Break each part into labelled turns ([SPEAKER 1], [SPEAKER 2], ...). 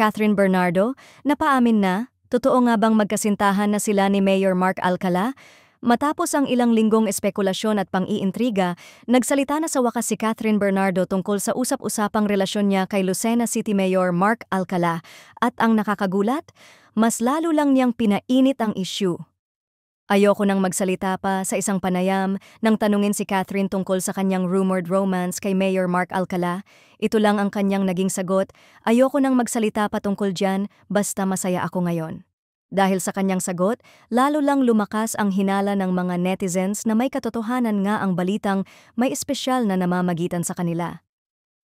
[SPEAKER 1] Catherine Bernardo, napaamin na, totoo nga bang magkasintahan na sila ni Mayor Mark Alcala? Matapos ang ilang linggong espekulasyon at pang-iintriga, nagsalita na sa wakas si Catherine Bernardo tungkol sa usap-usapang relasyon niya kay Lucena City Mayor Mark Alcala. At ang nakakagulat, mas lalo lang niyang pinainit ang issue. Ayoko nang magsalita pa sa isang panayam nang tanungin si Catherine tungkol sa kanyang rumored romance kay Mayor Mark Alcala. Ito lang ang kanyang naging sagot, ayoko nang magsalita pa tungkol dyan, basta masaya ako ngayon. Dahil sa kanyang sagot, lalo lang lumakas ang hinala ng mga netizens na may katotohanan nga ang balitang may espesyal na namamagitan sa kanila.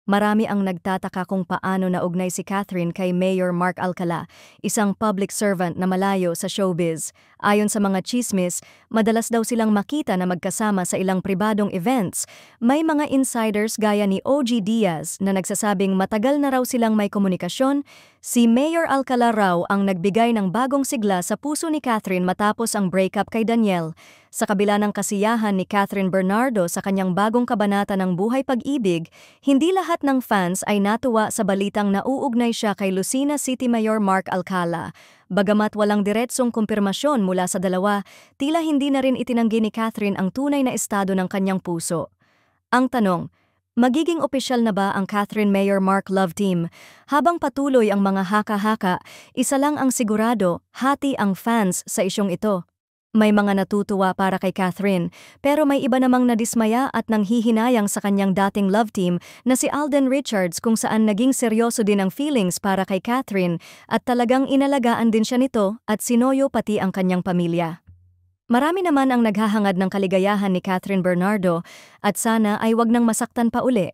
[SPEAKER 1] Marami ang nagtataka kung paano naugnay si Catherine kay Mayor Mark Alcala, isang public servant na malayo sa showbiz. Ayon sa mga chismis, madalas daw silang makita na magkasama sa ilang pribadong events. May mga insiders gaya ni OG Diaz na nagsasabing matagal na raw silang may komunikasyon. Si Mayor Alcala raw ang nagbigay ng bagong sigla sa puso ni Catherine matapos ang breakup kay Daniel. Sa kabila ng kasiyahan ni Catherine Bernardo sa kanyang bagong kabanata ng buhay pag-ibig, hindi lahat ng fans ay natuwa sa balitang nauugnay siya kay Lucena City Mayor Mark Alcala. Bagamat walang diretsong kumpirmasyon mula sa dalawa, tila hindi na rin itinanggi ni Catherine ang tunay na estado ng kanyang puso. Ang tanong, magiging opisyal na ba ang Catherine Mayor Mark Love Team? Habang patuloy ang mga haka-haka, isa lang ang sigurado, hati ang fans sa isyong ito. May mga natutuwa para kay Catherine, pero may iba namang nadismaya at nanghihinayang sa kanyang dating love team na si Alden Richards kung saan naging seryoso din ang feelings para kay Catherine at talagang inalagaan din siya nito at sinoyo pati ang kanyang pamilya. Marami naman ang naghahangad ng kaligayahan ni Catherine Bernardo at sana ay wag nang masaktan pa uli.